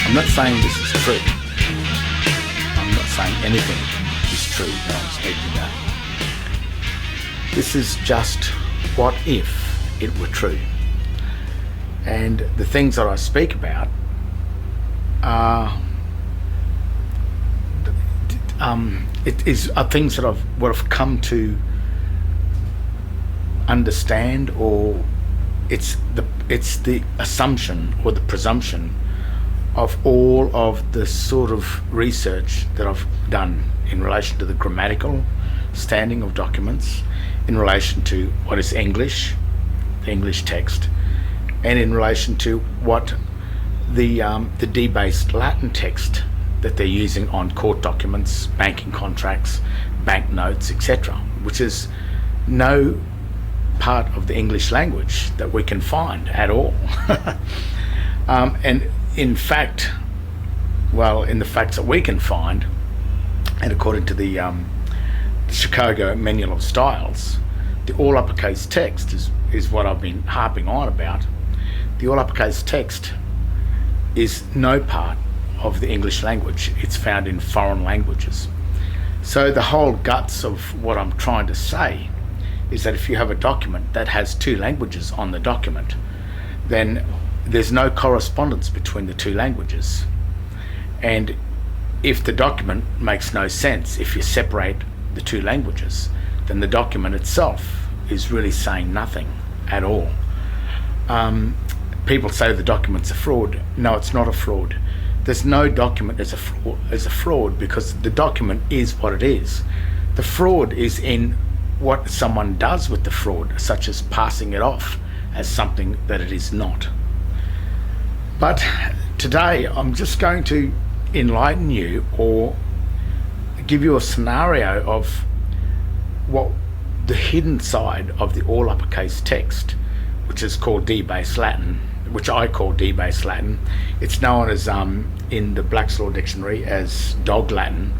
I'm not saying this is true. I'm not saying anything is true that I'm speaking about. This is just what if it were true. And the things that I speak about are things that I've come to understand, or it's the assumption or the presumption of all of the sort of research that I've done in relation to the grammatical standing of documents, in relation to what is English, the English text, and in relation to what the debased Latin text that they're using on court documents, banking contracts, banknotes, etc., which is no part of the English language that we can find at all. And in fact, in the facts that we can find, and according to the Chicago Manual of Styles, the all uppercase text is what I've been harping on about. The all uppercase text is no part of the English language. It's found in foreign languages. So the whole guts of what I'm trying to say is that if you have a document that has two languages on the document, then there's no correspondence between the two languages. And if the document makes no sense, if you separate the two languages, then the document itself is really saying nothing at all. People say the document's a fraud. No, it's not a fraud. There's no document as a fraud, because the document is what it is. The fraud is in what someone does with the fraud, such as passing it off as something that it is not. But today I'm just going to enlighten you, or give you a scenario of what the hidden side of the all uppercase text, which is called debased Latin, which I call debased Latin. It's known as in the Black's Law Dictionary as dog Latin,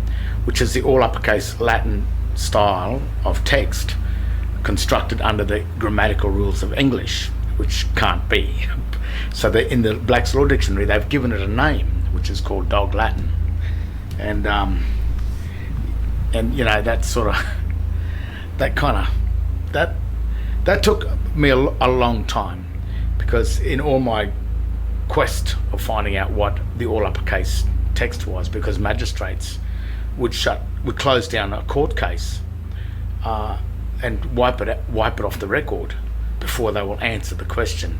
which is the all uppercase Latin style of text constructed under the grammatical rules of English, which can't be. So in the Black's Law Dictionary, they've given it a name, which is called dog Latin. And you know, that took me a long time, because in all my quest of finding out what the all uppercase text was, because magistrates would close down a court case and wipe it off the record before they will answer the question,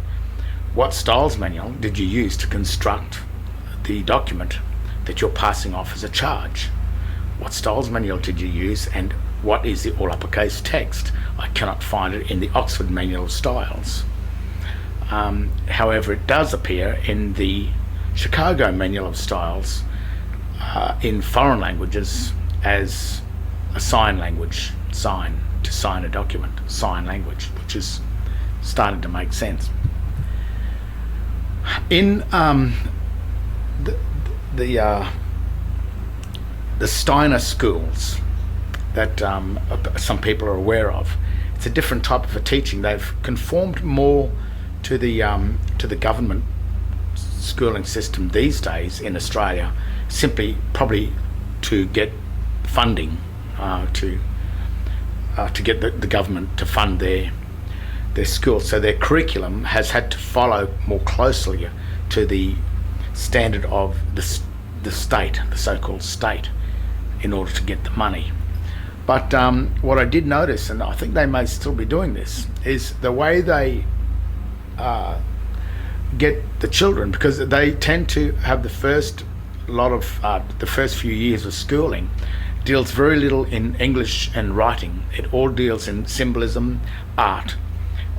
what styles manual did you use to construct the document that you're passing off as a charge? What styles manual did you use, and what is the all uppercase text? I cannot find it in the Oxford Manual of Styles. However, it does appear in the Chicago Manual of Styles in foreign languages as a sign language, to sign a document, sign language, which is starting to make sense. In the Steiner schools that some people are aware of, it's a different type of a teaching. They've conformed more to the government schooling system these days in Australia, simply probably to get funding, to get the government to fund their schools. So their curriculum has had to follow more closely to the standard of the state, the so-called state, in order to get the money. But what I did notice, and I think they may still be doing this, is the way they get the children, because they tend to have the first few years of schooling deals very little in English and writing. It all deals in symbolism, art,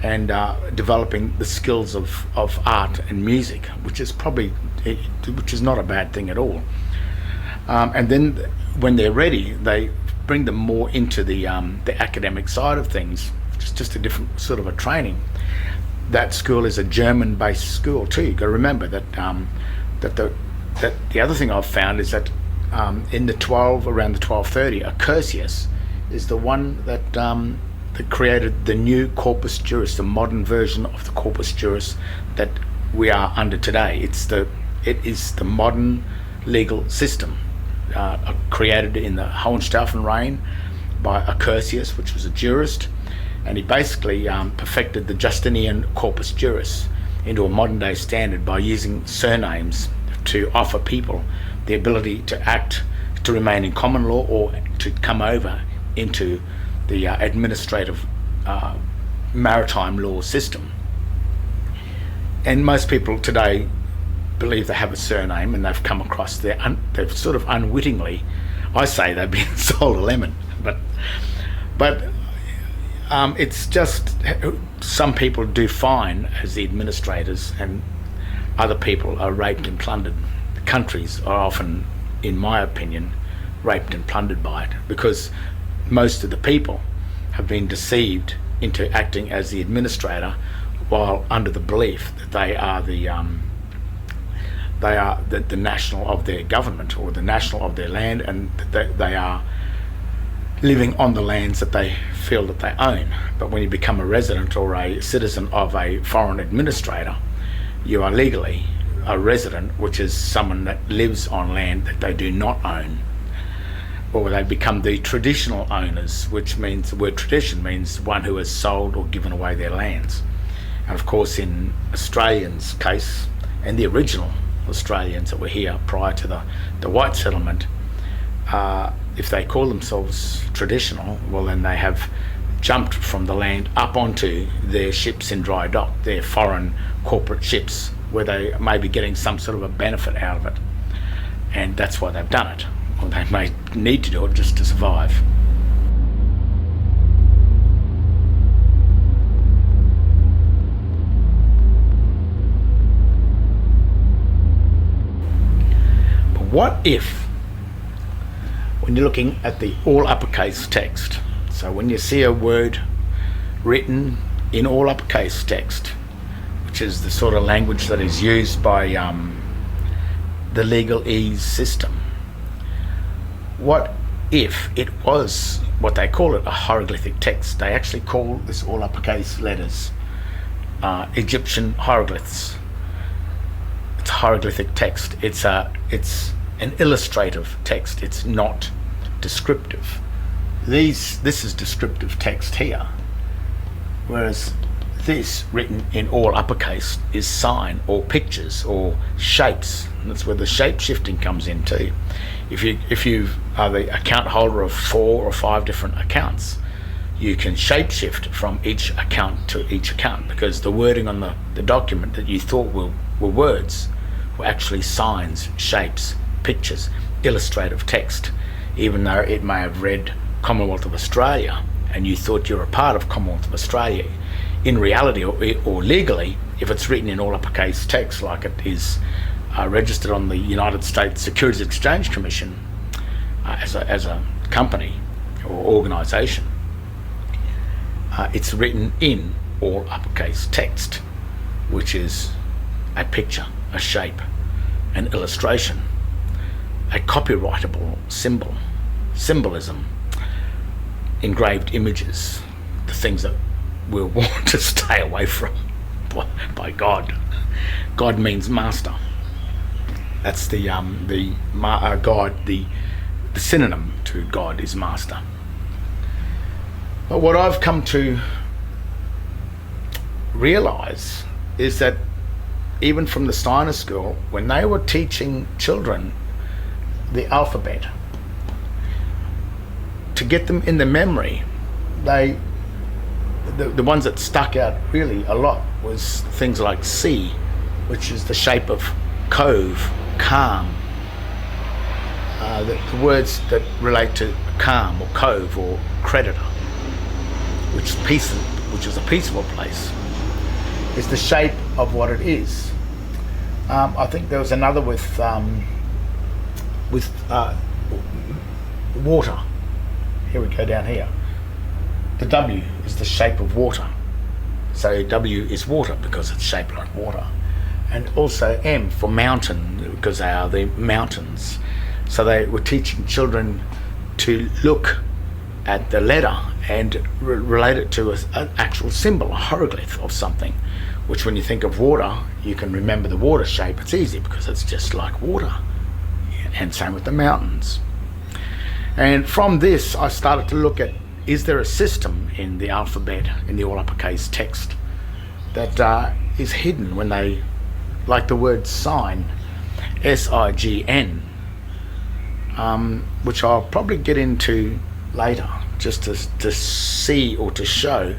and developing the skills of art and music, which is not a bad thing at all. And then when they're ready, they bring them more into the academic side of things, which is just a different sort of a training. That school is a German-based school too. You've got to remember that the other thing I've found is that in around the 1230, Accursius is the one that created the new corpus juris, the modern version of the corpus juris that we are under today. It's the It is the modern legal system created in the Hohenstaufen reign by Accursius, which was a jurist, and he basically perfected the Justinian corpus juris into a modern day standard by using surnames to offer people the ability to act, to remain in common law, or to come over into the administrative maritime law system. And most people today believe they have a surname, and they've come across they've sort of unwittingly, I say they've been sold a lemon, but it's just some people do fine as the administrators, and other people are raped and plundered. Countries are often, in my opinion, raped and plundered by it, because most of the people have been deceived into acting as the administrator, while under the belief that they are the national of their government, or the national of their land, and that they are living on the lands that they feel that they own. But when you become a resident or a citizen of a foreign administrator, you are legally a resident, which is someone that lives on land that they do not own. Or they become the traditional owners, which means, the word tradition means one who has sold or given away their lands. And of course, in Australians' case, and the original Australians that were here prior to the white settlement, if they call themselves traditional, well, then they have jumped from the land up onto their ships in dry dock, their foreign corporate ships, where they may be getting some sort of a benefit out of it. And that's why they've done it. Or they may need to do it just to survive. But what if, when you're looking at the all uppercase text, so when you see a word written in all uppercase text, which is the sort of language that is used by the legalese system, what if it was what they call it, a hieroglyphic text? They actually call this all uppercase letters Egyptian hieroglyphs. It's hieroglyphic text. It's an illustrative text. It's not descriptive. This is descriptive text here, whereas this, written in all uppercase, is sign or pictures or shapes. And that's where the shape shifting comes in too. If you are the account holder of 4 or 5 different accounts, you can shape shift from each account to each account, because the wording on the document that you thought were words were actually signs, shapes, pictures, illustrative text. Even though it may have read Commonwealth of Australia and you thought you were a part of Commonwealth of Australia, in reality or legally, if it's written in all uppercase text like it is registered on the United States Securities Exchange Commission as a company or organisation, it's written in all uppercase text, which is a picture, a shape, an illustration, a copyrightable symbolism, engraved images, the things that we'll want to stay away from by God. God means master. That's the synonym to God is master. But what I've come to realise is that even from the Steiner School, when they were teaching children the alphabet, to get them in the memory, the ones that stuck out really a lot was things like C, which is the shape of cove, calm, the words that relate to calm or cove or creditor, which is a peaceable place, is the shape of what it is. I think there was another with water. Here we go down here. The W is the shape of water. So W is water because it's shaped like water. And also M for mountain, because they are the mountains. So they were teaching children to look at the letter and relate it to an actual symbol, a hieroglyph of something, which when you think of water, you can remember the water shape. It's easy because it's just like water. And same with the mountains. And from this, I started to look at, is there a system in the alphabet, in the all uppercase text, that is hidden when they, like the word sign, S-I-G-N, which I'll probably get into later, just to see or to show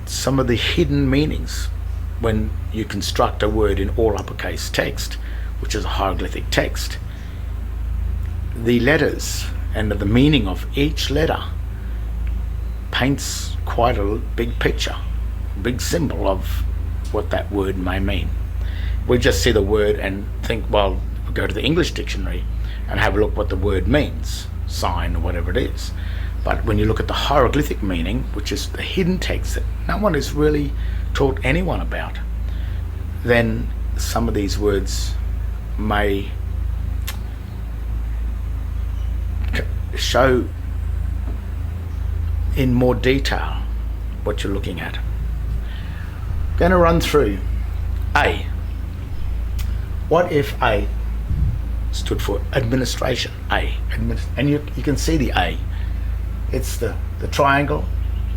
some of the hidden meanings when you construct a word in all uppercase text, which is a hieroglyphic text. The letters and the meaning of each letter paints quite a big picture, big symbol of what that word may mean. We just see the word and think, well, we'll go to the English dictionary and have a look what the word means, sign or whatever it is. But when you look at the hieroglyphic meaning, which is the hidden text that no one has really taught anyone about, then some of these words may show in more detail what you're looking at. I'm going to run through A. What if A stood for administration? A. And you can see the A. It's the triangle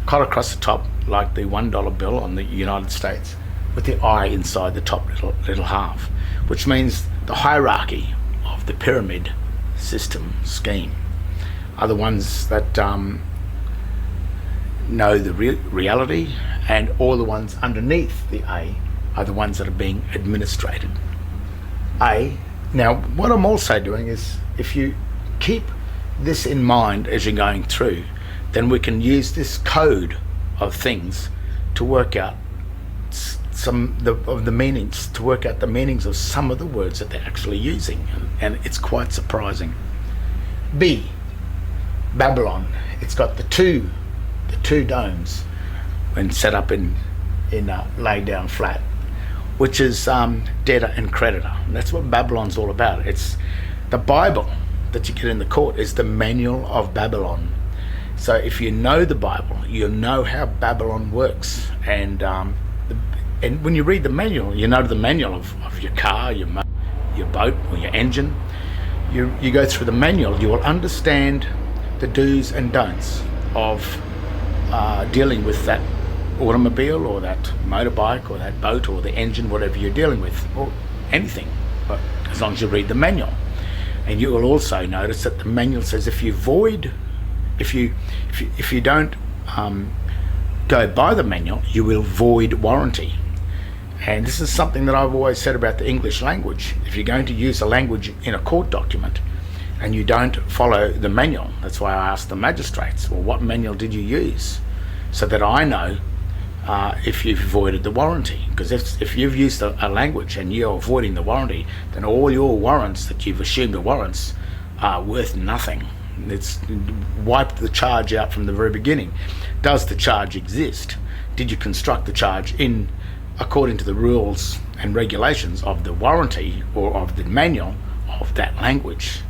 cut across the top like the $1 bill on the United States, with the I inside the top little half, which means the hierarchy of the pyramid system scheme are the ones that know the reality, and all the ones underneath the A are the ones that are being administrated. A. Now, what I'm also doing is, if you keep this in mind as you're going through, then we can use this code of things to work out some of the meanings, to work out the meanings of some of the words that they're actually using, and it's quite surprising. B. Babylon. It's got the two domes when set up in laid down flat, which is debtor and creditor. And that's what Babylon's all about. It's the Bible that you get in the court is the manual of Babylon. So if you know the Bible, you'll know how Babylon works, and when you read the manual, you know the manual of your car, your boat, or your engine. You go through the manual, you will understand the do's and don'ts of dealing with that automobile or that motorbike or that boat or the engine, whatever you're dealing with, or anything, but as long as you read the manual. And you will also notice that the manual says if you don't go by the manual, you will void warranty. And this is something that I've always said about the English language. If you're going to use a language in a court document and you don't follow the manual, that's why I asked the magistrates, well, what manual did you use? So that I know if you've voided the warranty. Because if you've used a language and you're avoiding the warranty, then all your warrants that you've assumed are warrants are worth nothing. It's wiped the charge out from the very beginning. Does the charge exist? Did you construct the charge in according to the rules and regulations of the warranty or of the manual of that language?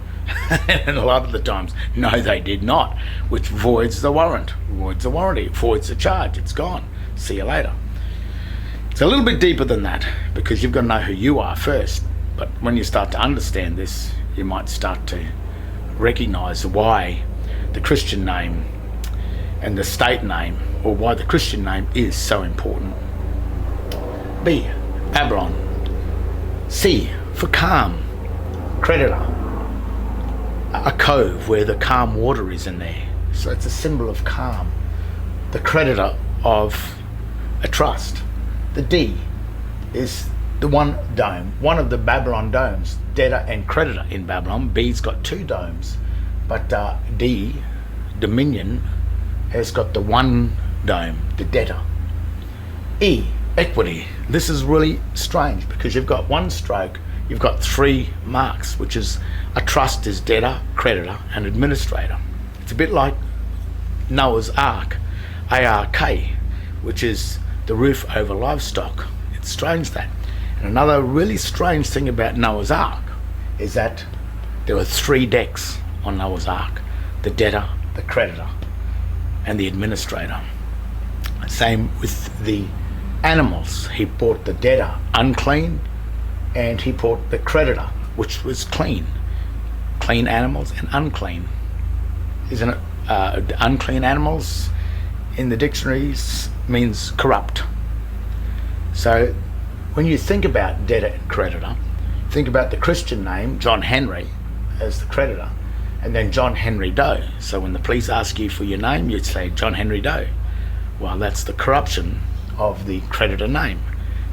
And a lot of the times, no, they did not, which voids the warrant, voids the warranty, voids the charge. It's gone. See you later. It's a little bit deeper than that, because you've got to know who you are first. But when you start to understand this, you might start to recognize why the Christian name and the state name, or why the Christian name is so important. B. Babylon. C. For calm. Creditor. A cove where the calm water is in there. So it's a symbol of calm. The creditor of a trust. The D is the one dome, one of the Babylon domes, debtor and creditor in Babylon. B's got two domes, but D, Dominion, has got the one dome, the debtor. E, equity. This is really strange because you've got one stroke, you've got three marks, which is a trust is debtor, creditor, and administrator. It's a bit like Noah's Ark, ARK, which is the roof over livestock. It's strange that. And another really strange thing about Noah's Ark is that there were three decks on Noah's Ark: the debtor, the creditor, and the administrator. Same with the animals. He brought the debtor unclean, and he brought the creditor, which was clean. Clean animals and unclean. Isn't it? Unclean animals in the dictionaries means corrupt. So when you think about debtor and creditor, think about the Christian name, John Henry, as the creditor, and then John Henry Doe. So when the police ask you for your name, you'd say John Henry Doe. Well, that's the corruption of the creditor name,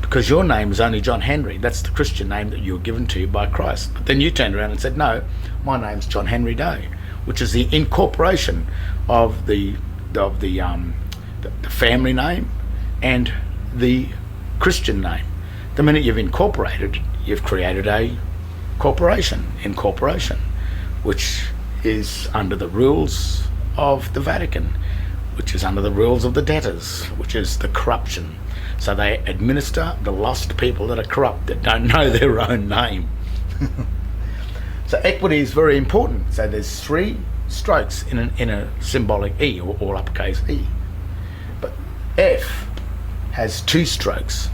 because your name is only John Henry. That's the Christian name that you were given to you by Christ. But then you turned around and said, no, my name's John Henry Doe, which is the incorporation of the family name and the Christian name. The minute you've incorporated, you've created a incorporation, which is under the rules of the Vatican, which is under the rules of the debtors, which is the corruption. So they administer the lost people that are corrupt, that don't know their own name. So equity is very important. So there's 3 strokes in a symbolic E, or all uppercase E. But F has 2 strokes.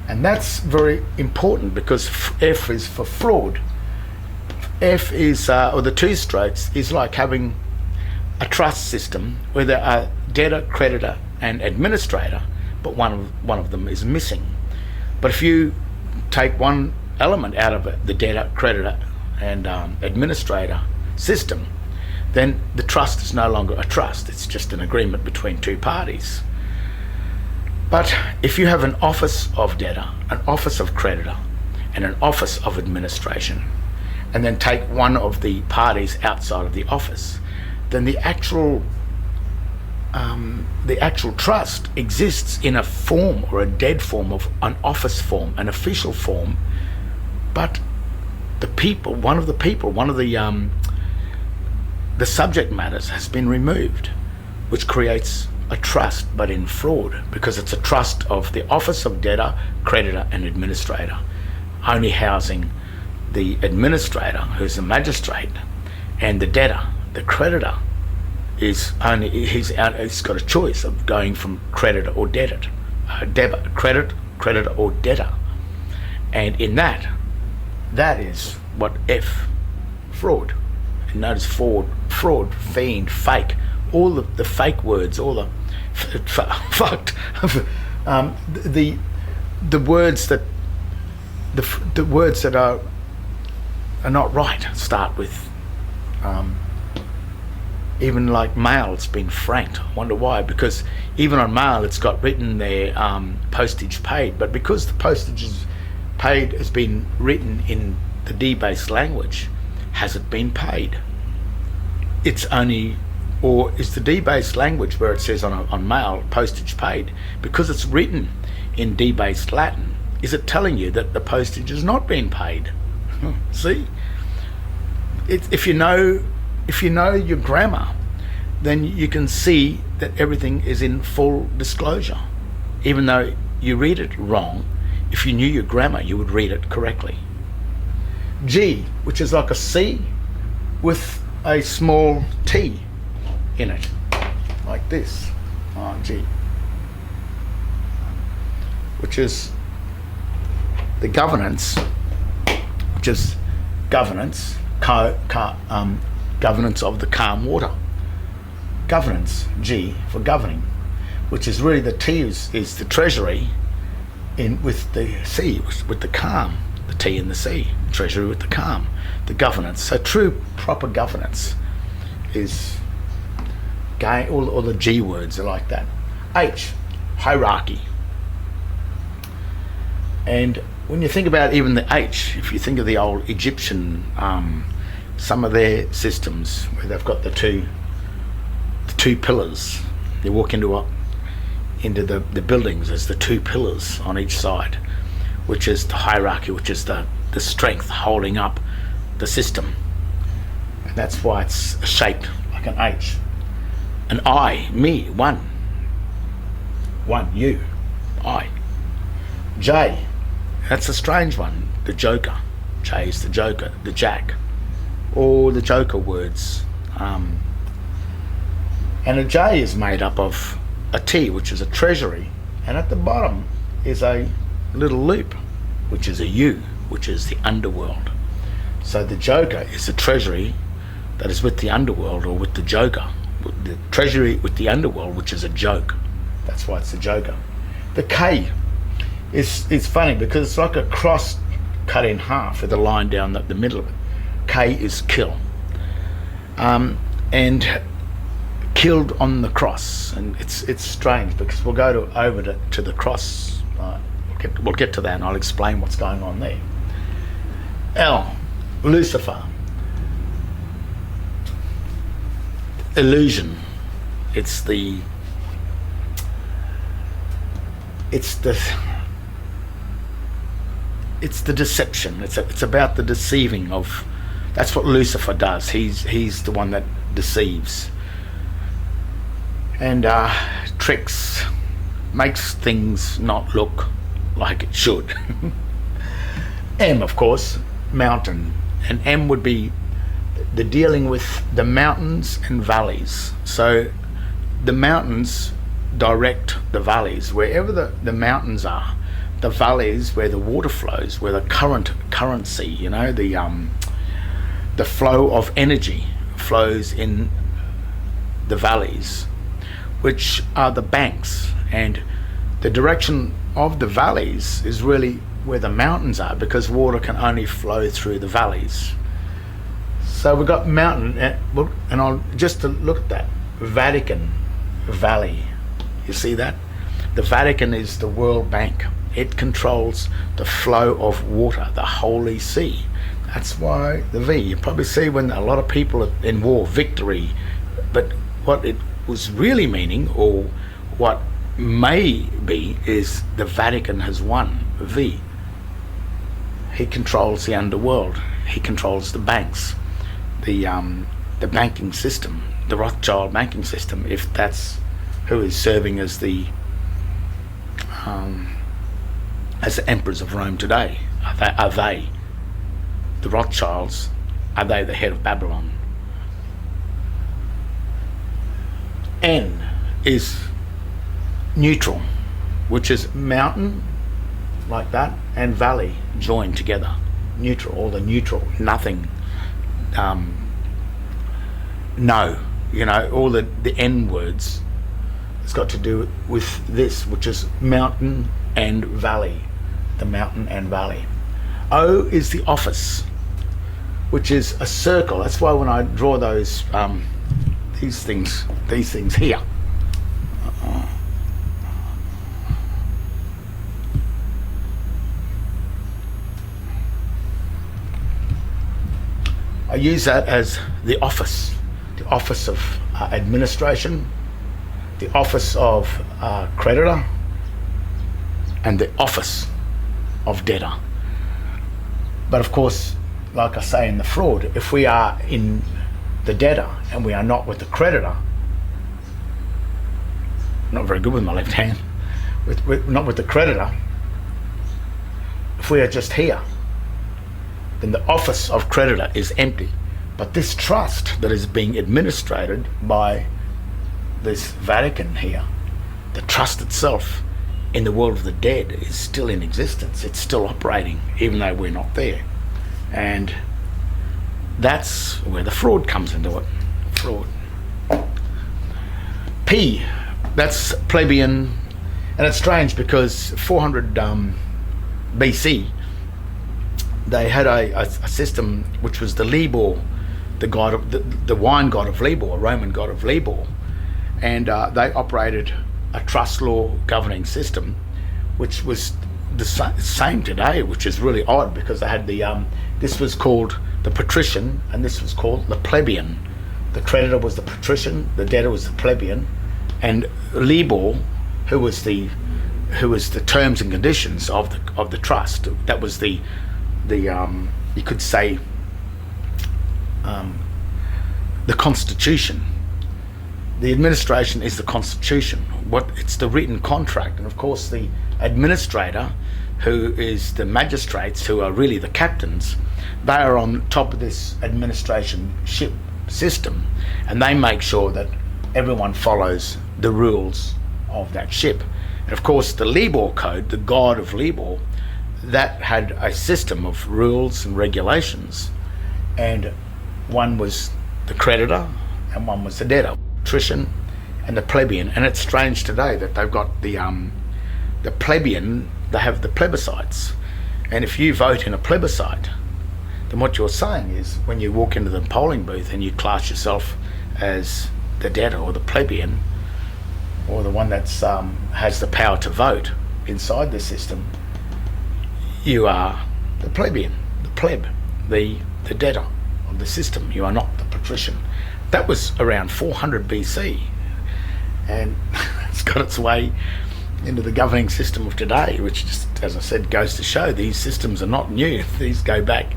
And that's very important, because F is for fraud. F is, or the 2 strokes, is like having a trust system where there are debtor, creditor and administrator, but one of them is missing. But if you take one element out of it, the debtor, creditor and administrator system, then the trust is no longer a trust. It's just an agreement between 2 parties. But if you have an office of debtor, an office of creditor and an office of administration, and then take one of the parties outside of the office, then the actual trust exists in a form, or a dead form, of an office form, an official form. But one of the subject matters has been removed, which creates a trust, but in fraud, because it's a trust of the office of debtor, creditor and administrator, only housing the administrator, who's the magistrate, and the debtor. The creditor is only, he's got a choice of going from creditor or debtor, creditor or debtor. And in that is what F, fraud. And notice fraud, fiend, fake, all the fake words, all the fucked, the words that the words that are not right start with, even like mail, it's been franked. I wonder why, because even on mail it's got written there postage paid, but because the postage is paid has been written in the D-based language, has it been paid? It's only, or is the D-based language where it says on mail postage paid, because it's written in D-based Latin, is it telling you that the postage has not been paid? See, if you know your grammar, then you can see that everything is in full disclosure. Even though you read it wrong, if you knew your grammar, you would read it correctly. G, which is like a C with a small T in it, like this. G, which is the governance, which is governance, governance of the calm water. Governance, G, for governing, which is really the T is the treasury, in with the C, with the calm, the T and the C, treasury with the calm, the governance. So true, proper governance is all the G words are like that. H, hierarchy. And when you think about even the H, if you think of the old Egyptian, some of their systems where they've got the two pillars, you walk into the buildings, there's the 2 pillars on each side, which is the hierarchy, which is the strength holding up the system. And that's why it's shaped like an H. An I, me, one, you, I. J, that's a strange one, the joker. J is the joker, the jack. All the joker words. And a J is made up of a T, which is a treasury, and at the bottom is a little loop, which is a U, which is the underworld. So the Joker is the treasury that is with the underworld, or with the Joker. The treasury with the underworld, which is a joke. That's why it's the Joker. The K is funny because it's like a cross cut in half with a line down the middle of it. K is kill. And killed on the cross, and it's strange because we'll go over to the cross. We'll get to that, and I'll explain what's going on there. L, Lucifer, illusion. It's the deception. It's about the deceiving of. That's what Lucifer does. He's the one that deceives and tricks, makes things not look like it should. M, of course, mountain, and M would be the dealing with the mountains and valleys. So the mountains direct the valleys. Wherever the mountains are, the valleys where the water flows, where the currency, the flow of energy flows in the valleys, which are the banks, and the direction of the valleys is really where the mountains are, because water can only flow through the valleys. So we've got mountain, and I'll just to look at that Vatican Valley. You see that? The Vatican is the World Bank. It controls the flow of water, the Holy See. That's why the V. You probably see when a lot of people are in war, victory, but what it was really meaning, or what may be, is the Vatican has won. V. He controls the underworld. He controls the banks, the banking system, the Rothschild banking system. If that's who is serving as the emperors of Rome today, are they the Rothschilds? Are they the head of Babylon? N is neutral, which is mountain, like that, and valley joined together. Neutral, all the neutral, nothing, no, all the N words. It's got to do with this, which is mountain and valley, the mountain and valley. O is the office, which is a circle. That's why when I draw those these things here, I use that as the office of administration, the office of creditor, and the office of debtor. But of course, like I say in the fraud, if we are in the debtor and we are not with the creditor, not very good with my left hand, not with the creditor, if we are just here, then the office of creditor is empty. But this trust that is being administrated by this Vatican here, the trust itself in the world of the dead is still in existence. It's still operating, even though we're not there. And that's where the fraud comes into it. Fraud. P, that's plebeian. And it's strange because 400 BC, they had a system which was the Libor, the god of the wine god of Libor, Roman god of Libor, and they operated a trust law governing system, which was the same today, which is really odd because they had this was called the patrician and this was called the plebeian. The creditor was the patrician, the debtor was the plebeian, and Libor, who was the terms and conditions of the trust. That was the you could say the constitution. The administration is the constitution. It's the written contract, and of course the administrator, who is the magistrates, who are really the captains, they are on top of this administration ship system, and they make sure that everyone follows the rules of that ship. And of course, the Libor code, the god of Libor, that had a system of rules and regulations, and one was the creditor and one was the debtor, patrician and the plebeian. And it's strange today that they've got the plebeian, they have the plebiscites, and if you vote in a plebiscite, then what you're saying is, when you walk into the polling booth and you class yourself as the debtor or the plebeian, or the one that's has the power to vote inside the system, you are the plebeian, the pleb, the debtor of the system. You are not the patrician. That was around 400 BC, and it's got its way into the governing system of today, which just, as I said, goes to show these systems are not new. These go back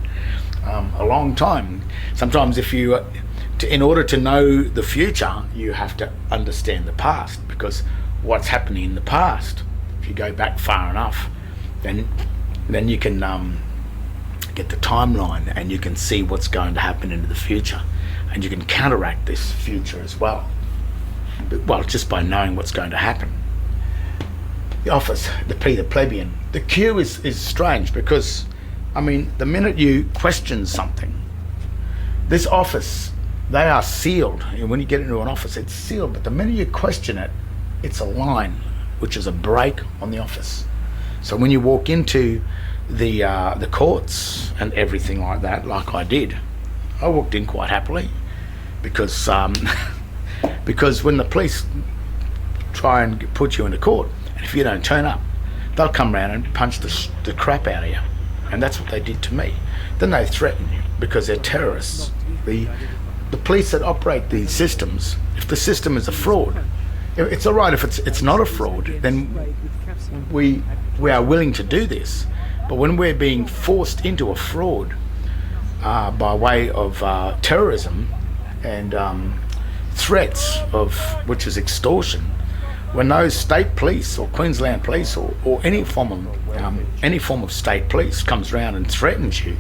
a long time. Sometimes in order to know the future, you have to understand the past, because what's happening in the past, if you go back far enough, then you can get the timeline, and you can see what's going to happen into the future, and you can counteract this future as well. Just by knowing what's going to happen. The office, the plebeian. The Q is strange, because, I mean, the minute you question something, this office, they are sealed. And when you get into an office, it's sealed, but the minute you question it, it's a line, which is a break on the office. So when you walk into the courts and everything like that, like I did, I walked in quite happily, because because when the police try and put you into court, and if you don't turn up, they'll come around and punch the crap out of you. And that's what they did to me. Then they threaten you, because they're terrorists. The police that operate these systems, if the system is a fraud, it's all right. If it's not a fraud, then we are willing to do this. But when we're being forced into a fraud by way of terrorism and threats, which is extortion, when those state police or Queensland police or any form of state police comes around and threatens you,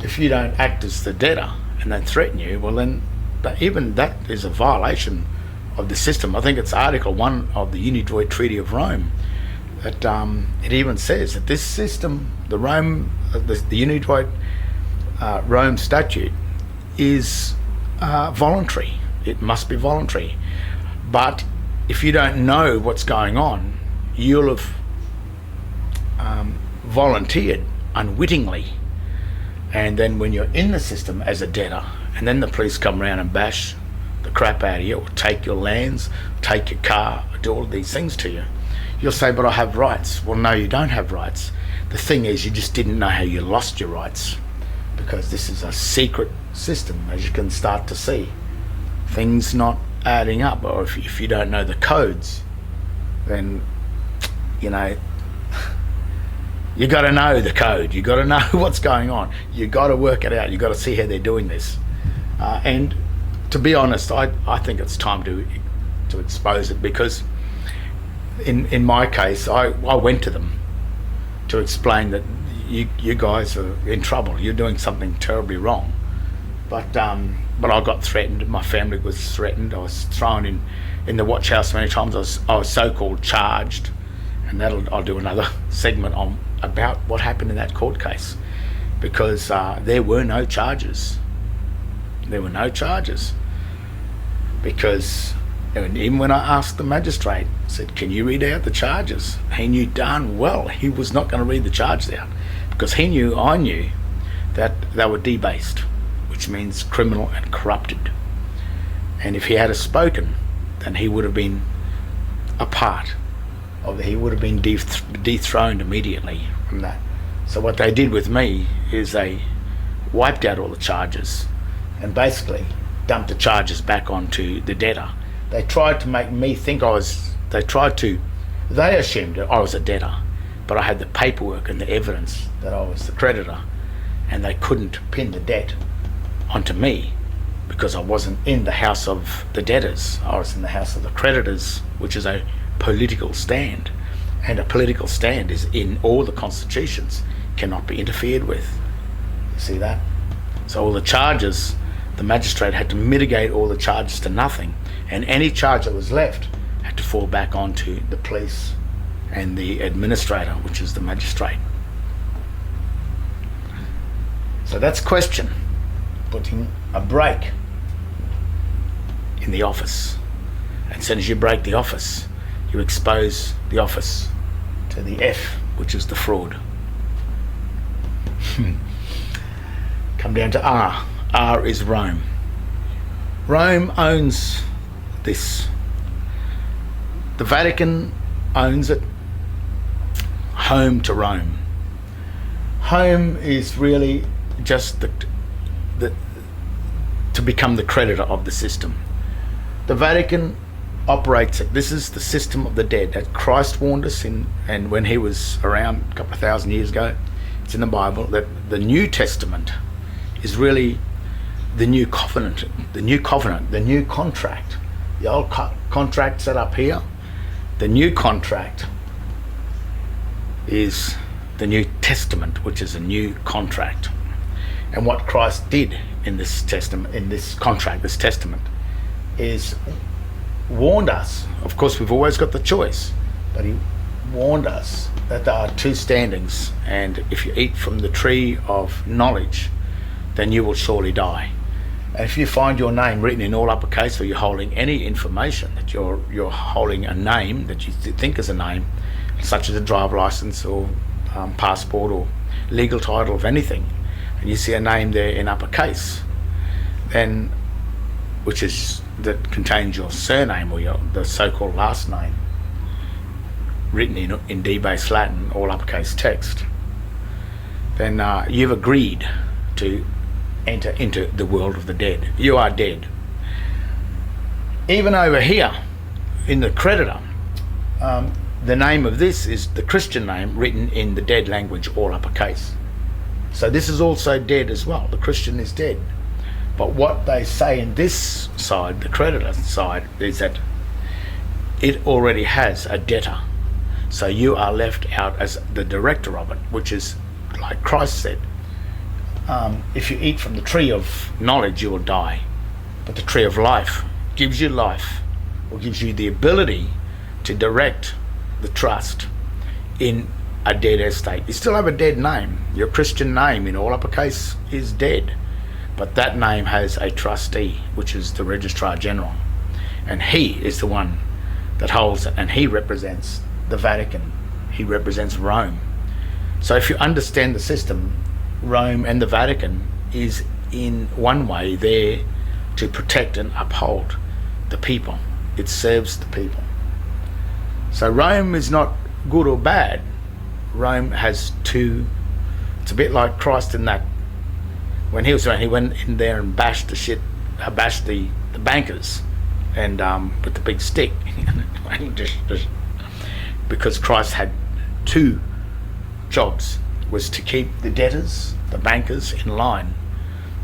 if you don't act as the debtor and they threaten you, well then, even that is a violation of the system. I think it's Article 1 of the Unidroit Treaty of Rome that it even says that this system, the Unidroit Rome Statute, is voluntary. It must be voluntary. But if you don't know what's going on, you'll have volunteered unwittingly, and then when you're in the system as a debtor, and then the police come around and bash the crap out of you, or take your lands, take your car, do all of these things to you, you'll say, but I have rights. Well, no, you don't have rights. The thing is, you just didn't know how you lost your rights, because this is a secret system, as you can start to see. Things not adding up, or if you don't know the codes, then you got to know the code. You got to know what's going on. You got to work it out. You got to see how they're doing this. And to be honest, I think it's time to expose it, because in my case, I went to them to explain that you guys are in trouble. You're doing something terribly wrong. But I got threatened. My family was threatened. I was thrown in the watch house many times. I was so-called charged, and I'll do another segment on about what happened in that court case, because there were no charges. There were no charges, because even when I asked the magistrate, I said, "Can you read out the charges?" He knew darn well he was not going to read the charges out, because I knew that they were debased, which means criminal and corrupted. And if he had spoken, then he would have been he would have been dethroned immediately from that. So what they did with me is they wiped out all the charges and basically dumped the charges back onto the debtor. They tried to make me think they assumed that I was a debtor, but I had the paperwork and the evidence that I was the creditor, and they couldn't pin the debt onto me, because I wasn't in the house of the debtors. I was in the house of the creditors, which is a political stand, and a political stand is in all the constitutions, cannot be interfered with. You see that? So all the charges, the magistrate had to mitigate all the charges to nothing, and any charge that was left had to fall back onto the police and the administrator, which is the magistrate. So that's question, putting a break in the office. As soon as you break the office, you expose the office to the F, which is the fraud. Come down to R. R is Rome. Rome owns this. The Vatican owns it. Home to Rome. Home is really just to become the creditor of the system. The Vatican operates it. This is the system of the dead that Christ warned us in, and when he was around a couple of thousand years ago, it's in the Bible, that the New Testament is really the new covenant, the new contract. The old contract set up here. The new contract is the New Testament, which is a new contract. And what Christ did in this testament, in this contract, this testament, is warned us. Of course, we've always got the choice, but he warned us that there are two standings, and if you eat from the tree of knowledge, then you will surely die. And if you find your name written in all uppercase, or you're holding any information that you're holding a name that you think is a name, such as a driver license or passport or legal title of anything, and you see a name there in uppercase, then which is that contains your surname or the so-called last name, written in debased Latin, all uppercase text, then you've agreed to enter into the world of the dead. You are dead. Even over here in the creditor, the name of this is the Christian name written in the dead language, all uppercase. So this is also dead as well. The Christian is dead. But what they say in this side, the creditor side, is that it already has a debtor. So you are left out as the director of it, which is, like Christ said, if you eat from the tree of knowledge, you will die. But the tree of life gives you life, or gives you the ability to direct the trust in a dead estate. You still have a dead name. Your Christian name in all uppercase is dead. But that name has a trustee, which is the Registrar General. And he is the one that holds it, and he represents the Vatican. He represents Rome. So if you understand the system, Rome and the Vatican is in one way there to protect and uphold the people. It serves the people. So Rome is not good or bad. Rome has two. It's a bit like Christ in that when he was around, he went in there and bashed the bankers, and with the big stick, because Christ had two jobs, was to keep the debtors, the bankers, in line,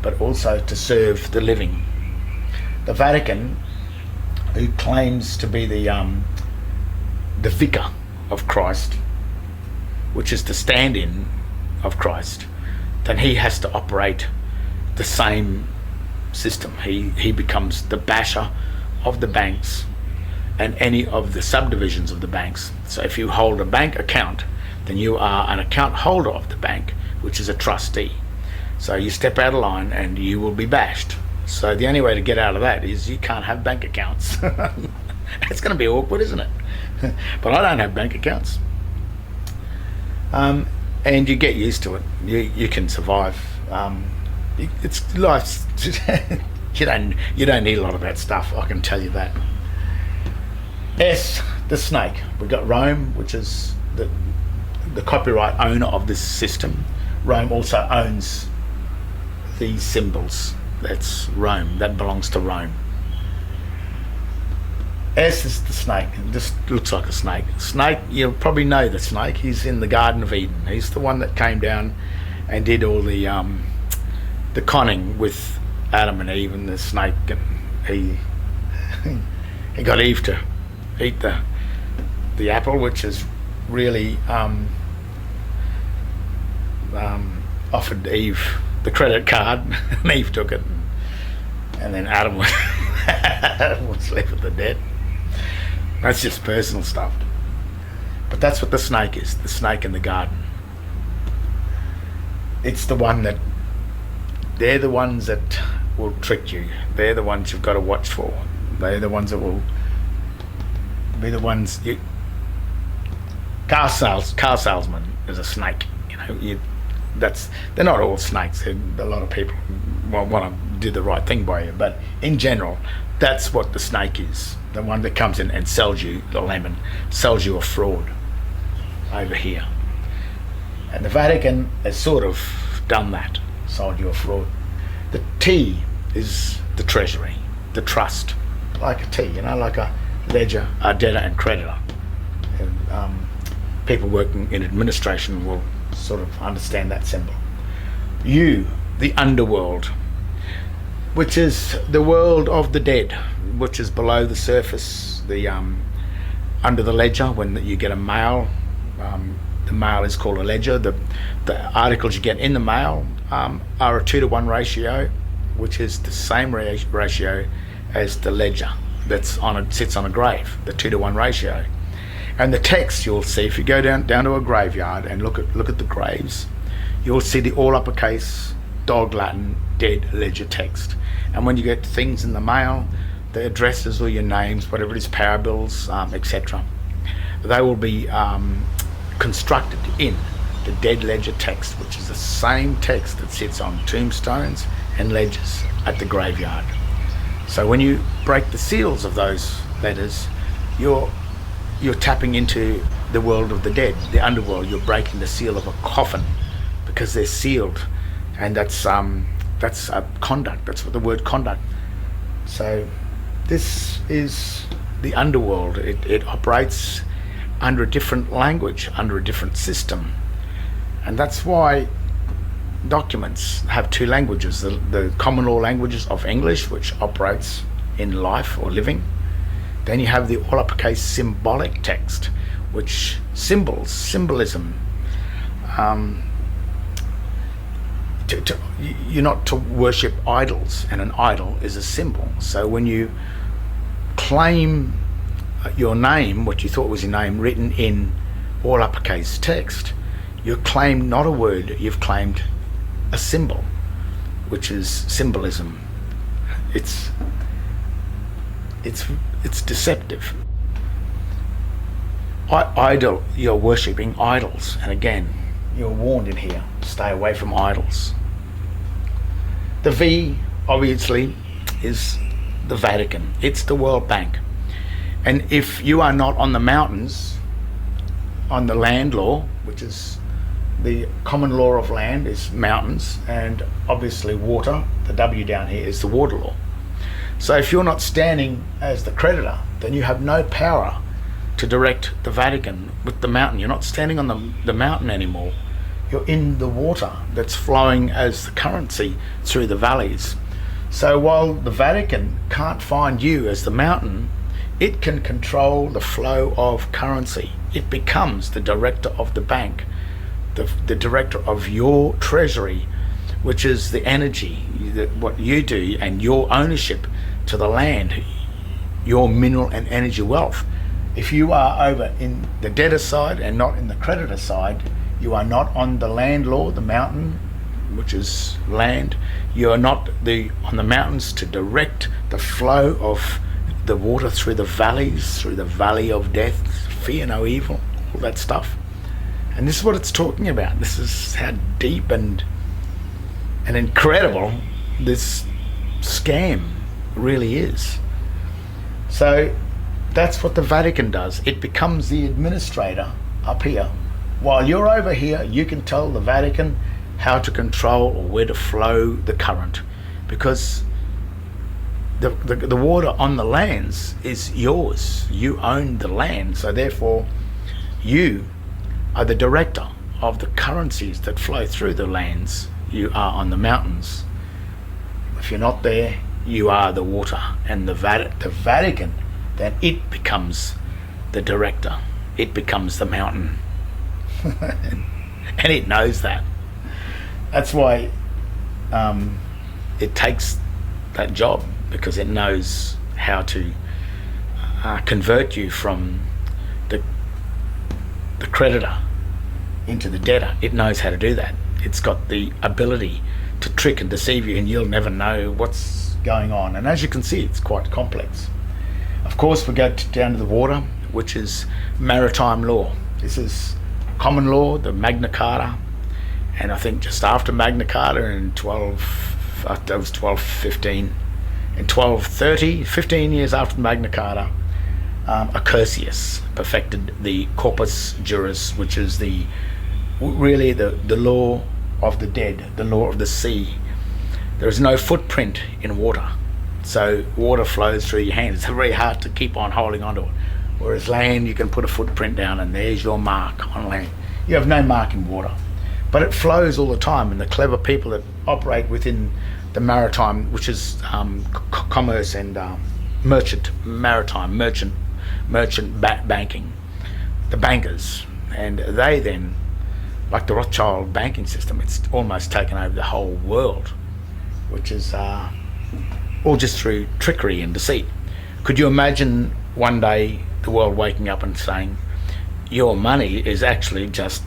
but also to serve the living. The Vatican, who claims to be the vicar of Christ, which is the stand-in of Christ, then he has to operate the same system. He becomes the basher of the banks and any of the subdivisions of the banks. So if you hold a bank account, then you are an account holder of the bank, which is a trustee. So you step out of line and you will be bashed. So the only way to get out of that is you can't have bank accounts. It's going to be awkward, isn't it? But I don't have bank accounts. And you get used to it. You can survive. It's life. You don't need a lot of that stuff, I can tell you that. S, the snake. We've got Rome, which is the copyright owner of this system. Rome also owns these symbols. That's Rome. That belongs to Rome. S is the snake. It just looks like a snake. Snake, you'll probably know the snake. He's in the Garden of Eden. He's the one that came down and did all the conning with Adam and Eve and the snake, and he got Eve to eat the apple, which is really offered Eve the credit card, and Eve took it, and then Adam What's left of the dead. That's just personal stuff. But that's what the snake is, the snake in the garden. It's the one that, they're the ones that will trick you. They're the ones you've got to watch for. They're the ones that will be the ones you... Car salesman is a snake. They're not all snakes. A lot of people want to do the right thing by you, but in general, that's what the snake is. The one that comes in and sells you the lemon, sells you a fraud over here. And the Vatican has sort of done that, sold you a fraud. The T is the treasury, the trust, like a T, like a ledger, a debtor and creditor. And, people working in administration will sort of understand that symbol. U, the underworld, which is the world of the dead, which is below the surface, the under the ledger. When you get a mail, the mail is called a ledger. The articles you get in the mail are a 2-to-1 ratio, which is the same ratio as the ledger sits on a grave, the 2-to-1 ratio. And the text you'll see, if you go down to a graveyard and look at the graves, you'll see the all uppercase dog Latin dead ledger text. And when you get things in the mail, the addresses or your names, whatever it is, power bills, etc., they will be constructed in the dead ledger text, which is the same text that sits on tombstones and ledgers at the graveyard. So when you break the seals of those letters, you're tapping into the world of the dead, the underworld. You're breaking the seal of a coffin because they're sealed, and that's conduct. That's what the word conduct. So this is the underworld. It operates under a different language, under a different system, and that's why documents have two languages: the common law languages of English, which operates in life or living. Then you have the all uppercase symbolic text, which symbolism. You're not to worship idols, and an idol is a symbol. So when you claim your name, what you thought was your name, written in all uppercase text, you claim not a word, you've claimed a symbol, which is symbolism. It's deceptive. Idol, you're worshipping idols, and again, you're warned in here, stay away from idols. The V, obviously, is the Vatican. It's the World Bank. And if you are not on the mountains, on the land law, which is the common law of land, is mountains, and obviously water, the W down here is the water law. So if you're not standing as the creditor, then you have no power to direct the Vatican with the mountain. You're not standing on the mountain anymore. You're in the water that's flowing as the currency through the valleys. So while the Vatican can't find you as the mountain, it can control the flow of currency. It becomes the director of the bank, the director of your treasury, which is the energy, what you do, and your ownership to the land, your mineral and energy wealth. If you are over in the debtor side and not in the creditor side, you are not on the land law, the mountain, which is land. You are not on the mountains to direct the flow of the water through the valleys, through the valley of death, fear no evil, all that stuff. And this is what it's talking about. This is how deep and incredible this scam really is. So that's what the Vatican does. It becomes the administrator up here. While you're over here, you can tell the Vatican how to control or where to flow the current, because the water on the lands is yours. You own the land, so therefore you are the director of the currencies that flow through the lands. You are on the mountains. If you're not there, you are the water, and the Vatican, then it becomes the director. It becomes the mountain. And it knows that. That's why it takes that job because it knows how to convert you from the creditor into the debtor. It knows how to do that. It's got the ability to trick and deceive you, and you'll never know what's going on. And as you can see, it's quite complex. Of course, we go down to the water, which is maritime law. This is common law, the Magna Carta, and I think just after Magna Carta in 1215, in 1230, 15 years after Magna Carta, Accursius perfected the corpus juris, which is really the law of the dead, the law of the sea. There is no footprint in water, so water flows through your hands. It's very hard to keep on holding onto it. Whereas land, you can put a footprint down and there's your mark on land. You have no mark in water, but it flows all the time, and the clever people that operate within the maritime, which is commerce and merchant banking, the bankers, and they then, like the Rothschild banking system, it's almost taken over the whole world, which is all just through trickery and deceit. Could you imagine one day the world waking up and saying, your money is actually just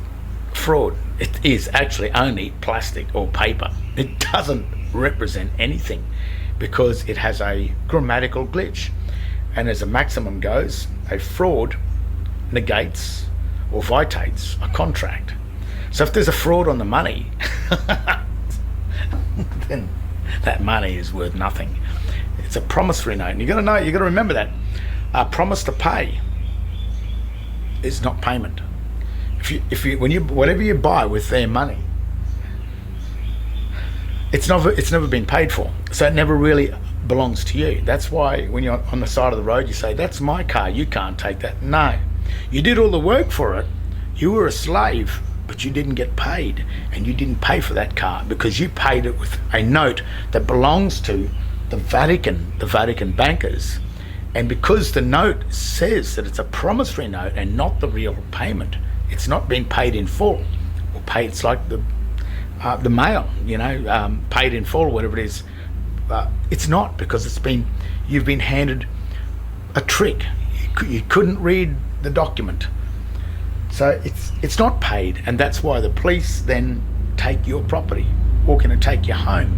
fraud? It is actually only plastic or paper. It doesn't represent anything because it has a grammatical glitch. And as a maximum goes, a fraud negates or vitiates a contract. So if there's a fraud on the money, then that money is worth nothing. It's a promissory note, and you got to remember that a promise to pay is not payment. Whatever you buy with their money, it's never been paid for, so it never really belongs to you. That's why when you're on the side of the road, you say, "That's my car. You can't take that." No, you did all the work for it. You were a slave, but you didn't get paid, and you didn't pay for that car because you paid it with a note that belongs to the Vatican bankers. And because the note says that it's a promissory note and not the real payment, it's not been paid in full, or paid. It's like the mail, paid in full, whatever it is. It's not, because you've been handed a trick. You couldn't read the document, so it's not paid, and that's why the police then take your property, walk in and take you home.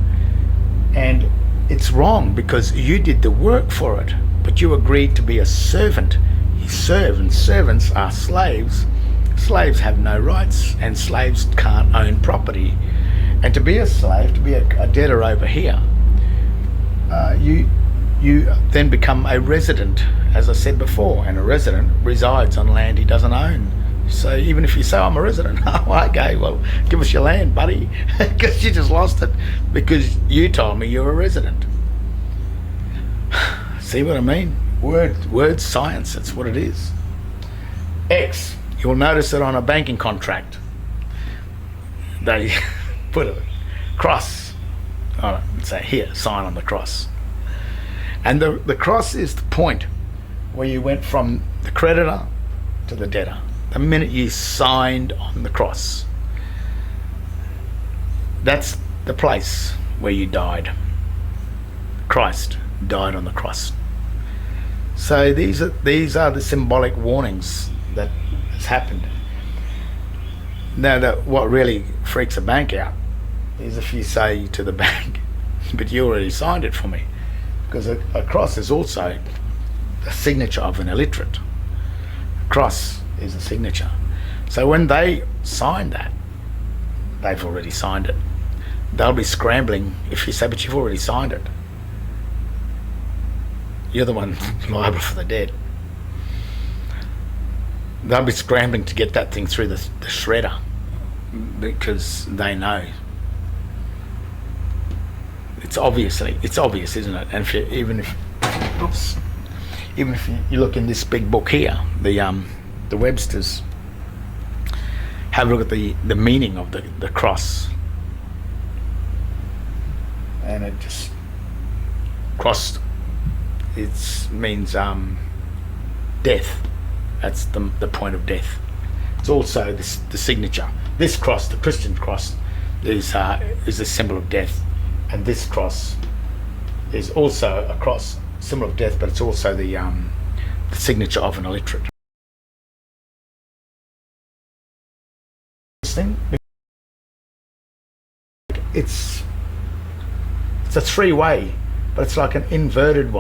And it's wrong because you did the work for it, but you agreed to be a servant. You serve, and servants are slaves. Slaves have no rights, and slaves can't own property. And to be a slave, to be a debtor over here, you then become a resident, as I said before, and a resident resides on land he doesn't own. So even if you say, "I'm a resident," oh, okay, well, give us your land, buddy, because you just lost it because you told me you're a resident. See what I mean? Word science, that's what it is. X, you'll notice that on a banking contract, they put a cross. All right, say here, sign on the cross. And the cross is the point where you went from the creditor to the debtor. The minute you signed on the cross, that's the place where you died. Christ died on the cross. So these are the symbolic warnings that has happened. Now, what really freaks a bank out is if you say to the bank, "But you already signed it for me," because a cross is also the signature of an illiterate. A cross is a signature. So when they sign that, they've already signed it. They'll be scrambling if you say, "But you've already signed it. You're the one liable for the debt." They'll be scrambling to get that thing through the shredder because they know. It's obvious, isn't it? And even if you look in this big book here, the Webster's, have a look at the meaning of the cross, and it just cross. It means death. That's the point of death. It's also the signature. This cross, the Christian cross, is a symbol of death, and this cross is also a cross, symbol of death, but it's also the signature of an illiterate. It's a three-way, but it's like an inverted one.